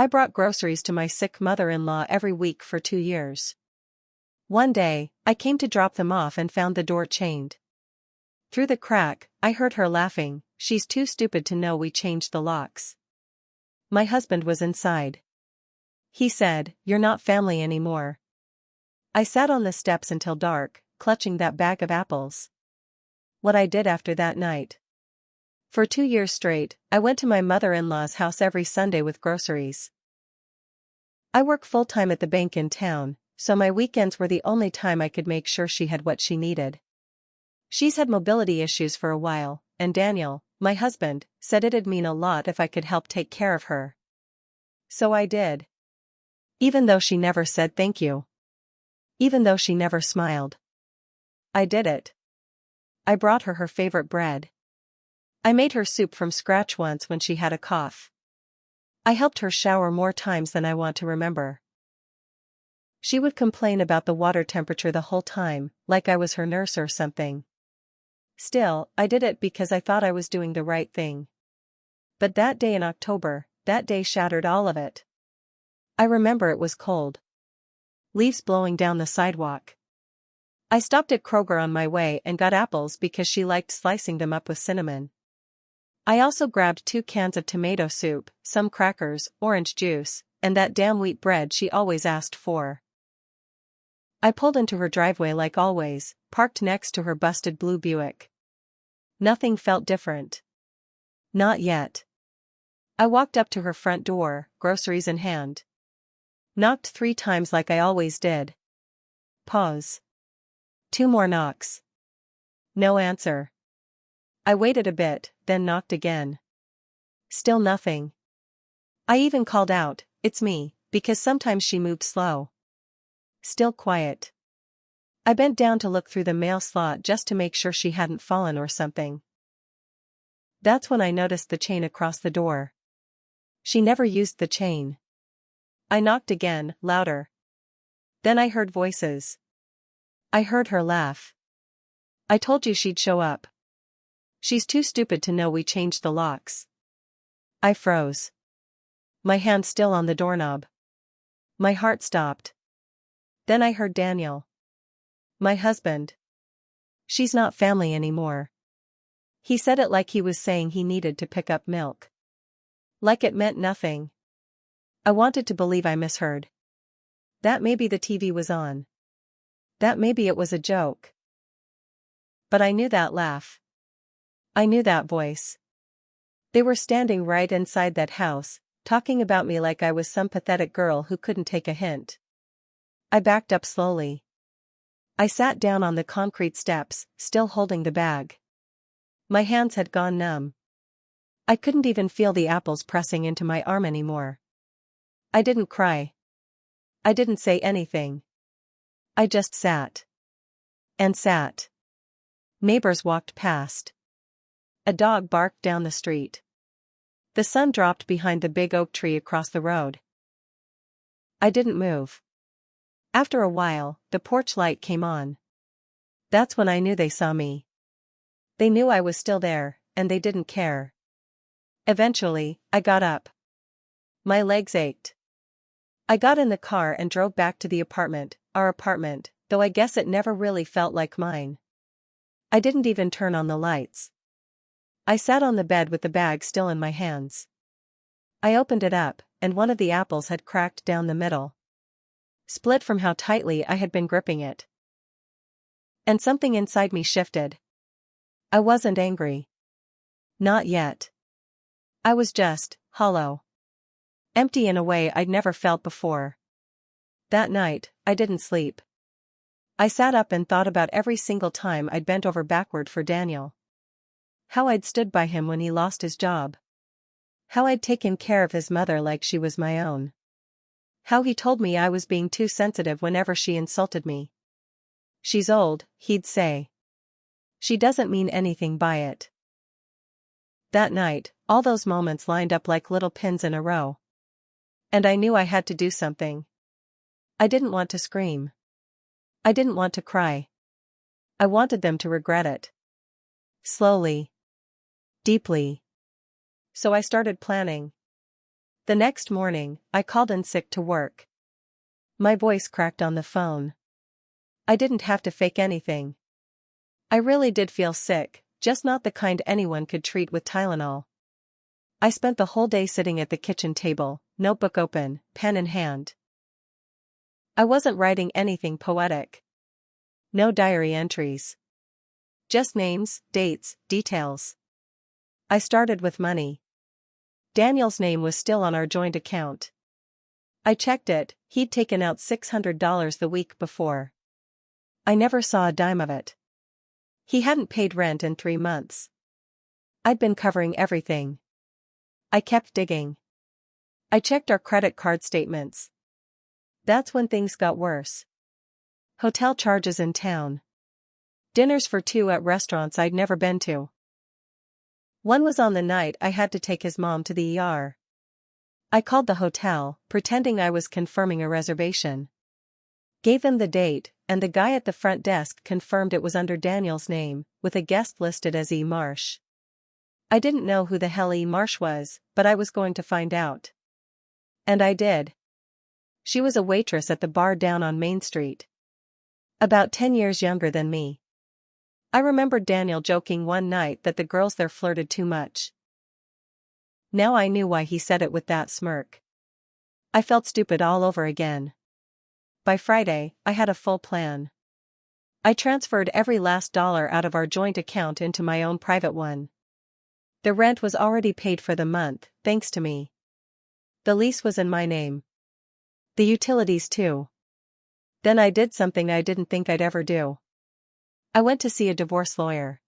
I brought groceries to my sick mother-in-law every week for 2 years. One day, I came to drop them off and found the door chained. Through the crack, I heard her laughing. "She's too stupid to know we changed the locks." My husband was inside. He said, "You're not family anymore." I sat on the steps until dark, clutching that bag of apples. What I did after that night. For 2 years straight, I went to my mother-in-law's house every Sunday with groceries. I work full-time at the bank in town, so my weekends were the only time I could make sure she had what she needed. She's had mobility issues for a while, and Daniel, my husband, said it'd mean a lot if I could help take care of her. So I did. Even though she never said thank you. Even though she never smiled. I did it. I brought her favorite bread. I made her soup from scratch once when she had a cough. I helped her shower more times than I want to remember. She would complain about the water temperature the whole time, like I was her nurse or something. Still, I did it because I thought I was doing the right thing. But that day in October, that day shattered all of it. I remember it was cold. Leaves blowing down the sidewalk. I stopped at Kroger on my way and got apples because she liked slicing them up with cinnamon. I also grabbed 2 cans of tomato soup, some crackers, orange juice, and that damn wheat bread she always asked for. I pulled into her driveway like always, parked next to her busted blue Buick. Nothing felt different. Not yet. I walked up to her front door, groceries in hand. Knocked 3 times like I always did. Pause. 2 more knocks. No answer. I waited a bit, then knocked again. Still nothing. I even called out, "It's me," because sometimes she moved slow. Still quiet. I bent down to look through the mail slot just to make sure she hadn't fallen or something. That's when I noticed the chain across the door. She never used the chain. I knocked again, louder. Then I heard voices. I heard her laugh. "I told you she'd show up. She's too stupid to know we changed the locks." I froze. My hand still on the doorknob. My heart stopped. Then I heard Daniel. My husband. "She's not family anymore." He said it like he was saying he needed to pick up milk. Like it meant nothing. I wanted to believe I misheard. That maybe the TV was on. That maybe it was a joke. But I knew that laugh. I knew that voice. They were standing right inside that house, talking about me like I was some pathetic girl who couldn't take a hint. I backed up slowly. I sat down on the concrete steps, still holding the bag. My hands had gone numb. I couldn't even feel the apples pressing into my arm anymore. I didn't cry. I didn't say anything. I just sat. And sat. Neighbors walked past. A dog barked down the street. The sun dropped behind the big oak tree across the road. I didn't move. After a while, the porch light came on. That's when I knew they saw me. They knew I was still there, and they didn't care. Eventually, I got up. My legs ached. I got in the car and drove back to the apartment, our apartment, though I guess it never really felt like mine. I didn't even turn on the lights. I sat on the bed with the bag still in my hands. I opened it up, and one of the apples had cracked down the middle. Split from how tightly I had been gripping it. And something inside me shifted. I wasn't angry. Not yet. I was just hollow. Empty in a way I'd never felt before. That night, I didn't sleep. I sat up and thought about every single time I'd bent over backward for Daniel. How I'd stood by him when he lost his job. How I'd taken care of his mother like she was my own. How he told me I was being too sensitive whenever she insulted me. "She's old," he'd say. "She doesn't mean anything by it." That night, all those moments lined up like little pins in a row. And I knew I had to do something. I didn't want to scream. I didn't want to cry. I wanted them to regret it. Slowly. Deeply. So I started planning. The next morning, I called in sick to work. My voice cracked on the phone. I didn't have to fake anything. I really did feel sick, just not the kind anyone could treat with Tylenol. I spent the whole day sitting at the kitchen table, notebook open, pen in hand. I wasn't writing anything poetic. No diary entries. Just names, dates, details. I started with money. Daniel's name was still on our joint account. I checked it, he'd taken out $600 the week before. I never saw a dime of it. He hadn't paid rent in 3 months. I'd been covering everything. I kept digging. I checked our credit card statements. That's when things got worse. Hotel charges in town. Dinners for 2 at restaurants I'd never been to. One was on the night I had to take his mom to the ER. I called the hotel, pretending I was confirming a reservation. Gave them the date, and the guy at the front desk confirmed it was under Daniel's name, with a guest listed as E. Marsh. I didn't know who the hell E. Marsh was, but I was going to find out. And I did. She was a waitress at the bar down on Main Street. About 10 years younger than me. I remembered Daniel joking one night that the girls there flirted too much. Now I knew why he said it with that smirk. I felt stupid all over again. By Friday, I had a full plan. I transferred every last dollar out of our joint account into my own private one. The rent was already paid for the month, thanks to me. The lease was in my name. The utilities too. Then I did something I didn't think I'd ever do. I went to see a divorce lawyer.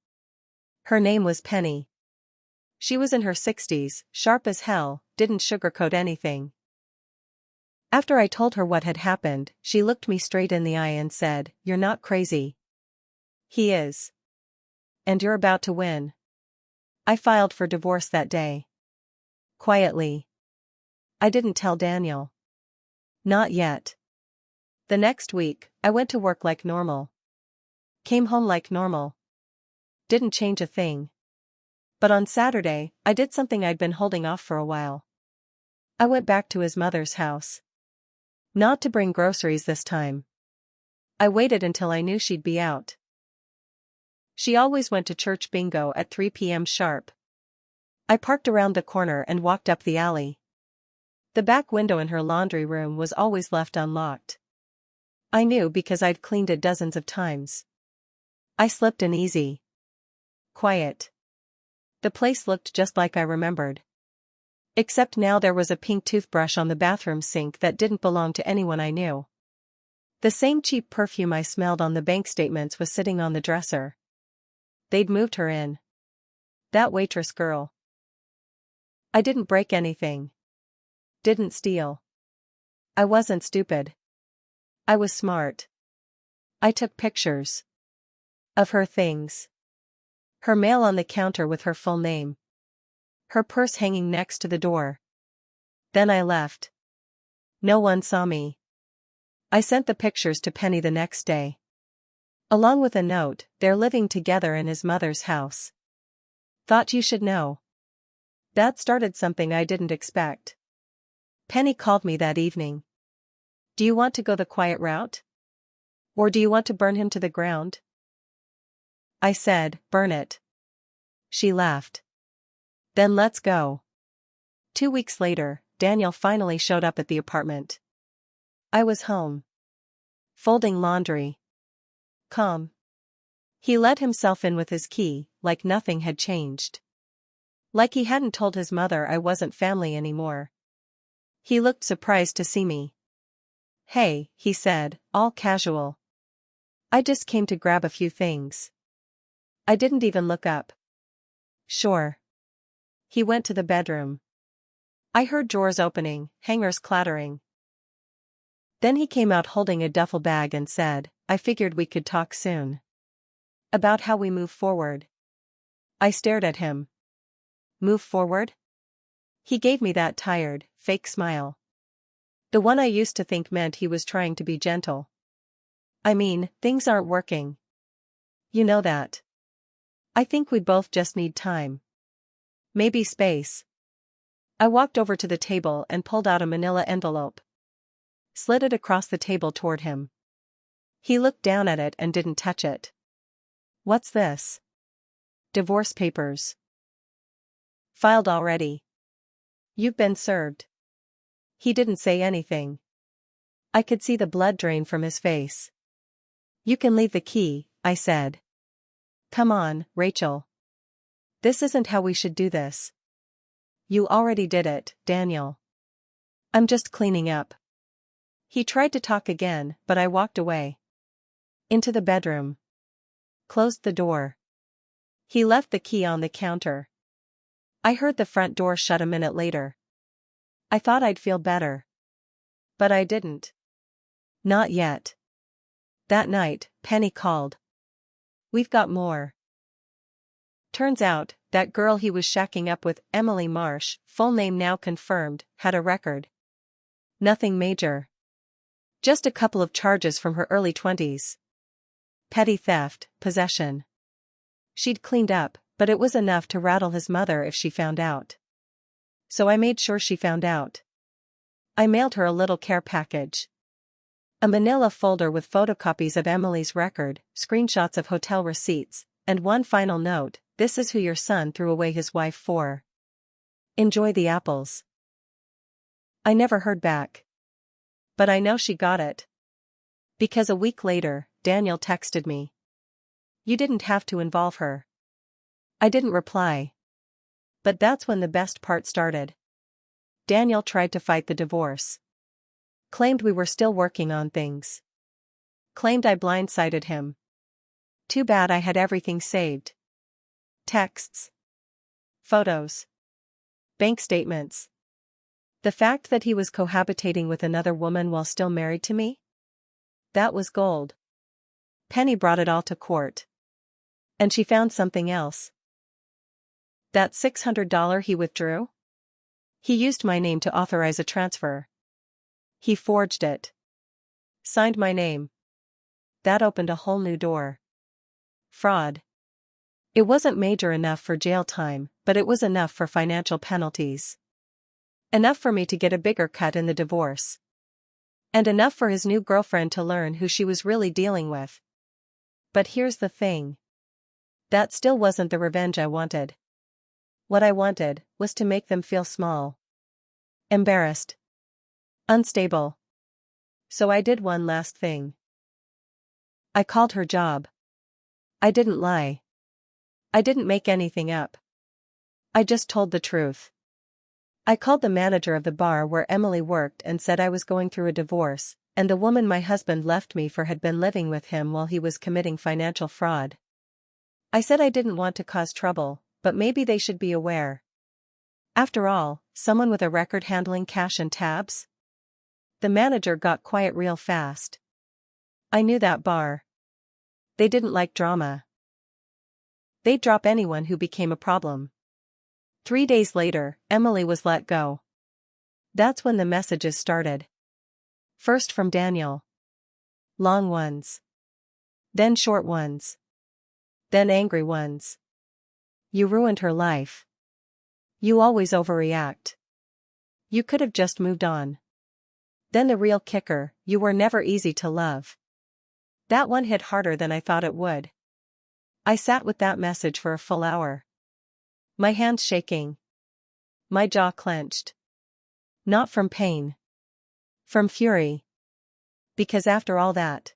Her name was Penny. She was in her 60s, sharp as hell, didn't sugarcoat anything. After I told her what had happened, she looked me straight in the eye and said, "You're not crazy." He is. And you're about to win. I filed for divorce that day. Quietly. I didn't tell Daniel. Not yet. The next week, I went to work like normal. Came home like normal. Didn't change a thing. But on Saturday, I did something I'd been holding off for a while. I went back to his mother's house. Not to bring groceries this time. I waited until I knew she'd be out. She always went to church bingo at 3 p.m. sharp. I parked around the corner and walked up the alley. The back window in her laundry room was always left unlocked. I knew because I'd cleaned it dozens of times. I slipped in easy. Quiet. The place looked just like I remembered. Except now there was a pink toothbrush on the bathroom sink that didn't belong to anyone I knew. The same cheap perfume I smelled on the bank statements was sitting on the dresser. They'd moved her in. That waitress girl. I didn't break anything. Didn't steal. I wasn't stupid. I was smart. I took pictures. Of her things. Her mail on the counter with her full name. Her purse hanging next to the door. Then I left. No one saw me. I sent the pictures to Penny the next day. Along with a note, they're living together in his mother's house. Thought you should know. That started something I didn't expect. Penny called me that evening. Do you want to go the quiet route? Or do you want to burn him to the ground? I said, burn it. She laughed. Then let's go. 2 weeks later, Daniel finally showed up at the apartment. I was home. Folding laundry. Calm. He let himself in with his key, like nothing had changed. Like he hadn't told his mother I wasn't family anymore. He looked surprised to see me. Hey, he said, all casual. I just came to grab a few things. I didn't even look up. Sure. He went to the bedroom. I heard drawers opening, hangers clattering. Then he came out holding a duffel bag and said, I figured we could talk soon. About how we move forward. I stared at him. Move forward? He gave me that tired, fake smile. The one I used to think meant he was trying to be gentle. I mean, things aren't working. You know that. I think we both just need time. Maybe space. I walked over to the table and pulled out a manila envelope. Slid it across the table toward him. He looked down at it and didn't touch it. What's this? Divorce papers. Filed already. You've been served. He didn't say anything. I could see the blood drain from his face. You can leave the key, I said. Come on, Rachel. This isn't how we should do this. You already did it, Daniel. I'm just cleaning up. He tried to talk again, but I walked away. Into the bedroom. Closed the door. He left the key on the counter. I heard the front door shut a minute later. I thought I'd feel better. But I didn't. Not yet. That night, Penny called. We've got more. Turns out, that girl he was shacking up with, Emily Marsh, full name now confirmed, had a record. Nothing major. Just a couple of charges from her early 20s. Petty theft, possession. She'd cleaned up, but it was enough to rattle his mother if she found out. So I made sure she found out. I mailed her a little care package. A manila folder with photocopies of Emily's record, screenshots of hotel receipts, and one final note: this is who your son threw away his wife for. Enjoy the apples. I never heard back. But I know she got it. Because a week later, Daniel texted me. You didn't have to involve her. I didn't reply. But that's when the best part started. Daniel tried to fight the divorce. Claimed we were still working on things. Claimed I blindsided him. Too bad I had everything saved. Texts. Photos. Bank statements. The fact that he was cohabitating with another woman while still married to me? That was gold. Penny brought it all to court. And she found something else. That $600 he withdrew? He used my name to authorize a transfer. He forged it. Signed my name. That opened a whole new door. Fraud. It wasn't major enough for jail time, but it was enough for financial penalties. Enough for me to get a bigger cut in the divorce. And enough for his new girlfriend to learn who she was really dealing with. But here's the thing. That still wasn't the revenge I wanted. What I wanted was to make them feel small. Embarrassed. Unstable. So I did one last thing. I called her job. I didn't lie. I didn't make anything up. I just told the truth. I called the manager of the bar where Emily worked and said I was going through a divorce, and the woman my husband left me for had been living with him while he was committing financial fraud. I said I didn't want to cause trouble, but maybe they should be aware. After all, someone with a record handling cash and tabs? The manager got quiet real fast. I knew that bar. They didn't like drama. They'd drop anyone who became a problem. 3 days later, Emily was let go. That's when the messages started. First from Daniel. Long ones. Then short ones. Then angry ones. You ruined her life. You always overreact. You could have just moved on. Then the real kicker: you were never easy to love. That one hit harder than I thought it would. I sat with that message for a full hour. My hands shaking. My jaw clenched. Not from pain. From fury. Because after all that,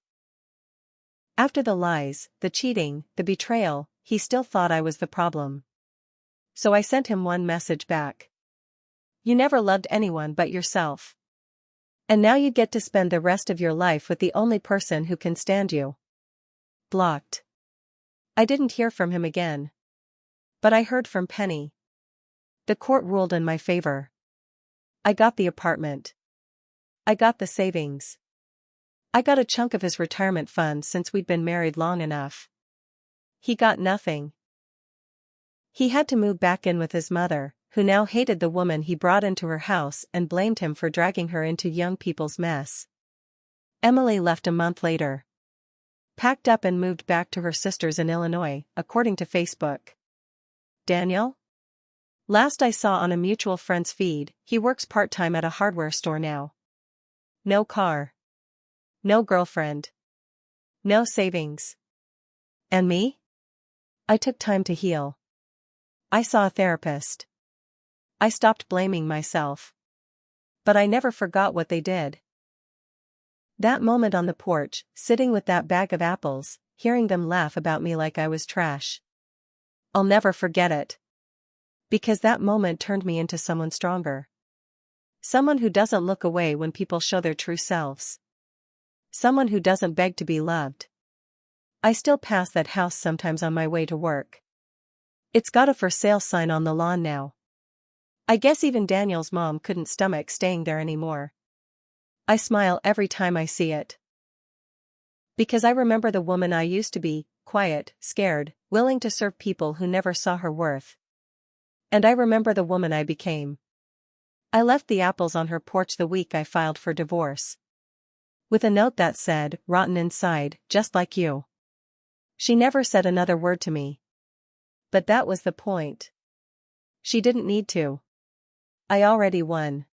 after the lies, the cheating, the betrayal, he still thought I was the problem. So I sent him one message back. You never loved anyone but yourself. And now you get to spend the rest of your life with the only person who can stand you. Blocked. I didn't hear from him again. But I heard from Penny. The court ruled in my favor. I got the apartment. I got the savings. I got a chunk of his retirement fund since we'd been married long enough. He got nothing. He had to move back in with his mother, who now hated the woman he brought into her house and blamed him for dragging her into young people's mess. Emily left a month later. Packed up and moved back to her sister's in Illinois, according to Facebook. Daniel? Last I saw on a mutual friend's feed, he works part-time at a hardware store now. No car. No girlfriend. No savings. And me? I took time to heal. I saw a therapist. I stopped blaming myself. But I never forgot what they did. That moment on the porch, sitting with that bag of apples, hearing them laugh about me like I was trash. I'll never forget it. Because that moment turned me into someone stronger. Someone who doesn't look away when people show their true selves. Someone who doesn't beg to be loved. I still pass that house sometimes on my way to work. It's got a for sale sign on the lawn now. I guess even Daniel's mom couldn't stomach staying there anymore. I smile every time I see it. Because I remember the woman I used to be, quiet, scared, willing to serve people who never saw her worth. And I remember the woman I became. I left the apples on her porch the week I filed for divorce. With a note that said, rotten inside, just like you. She never said another word to me. But that was the point. She didn't need to. I already won.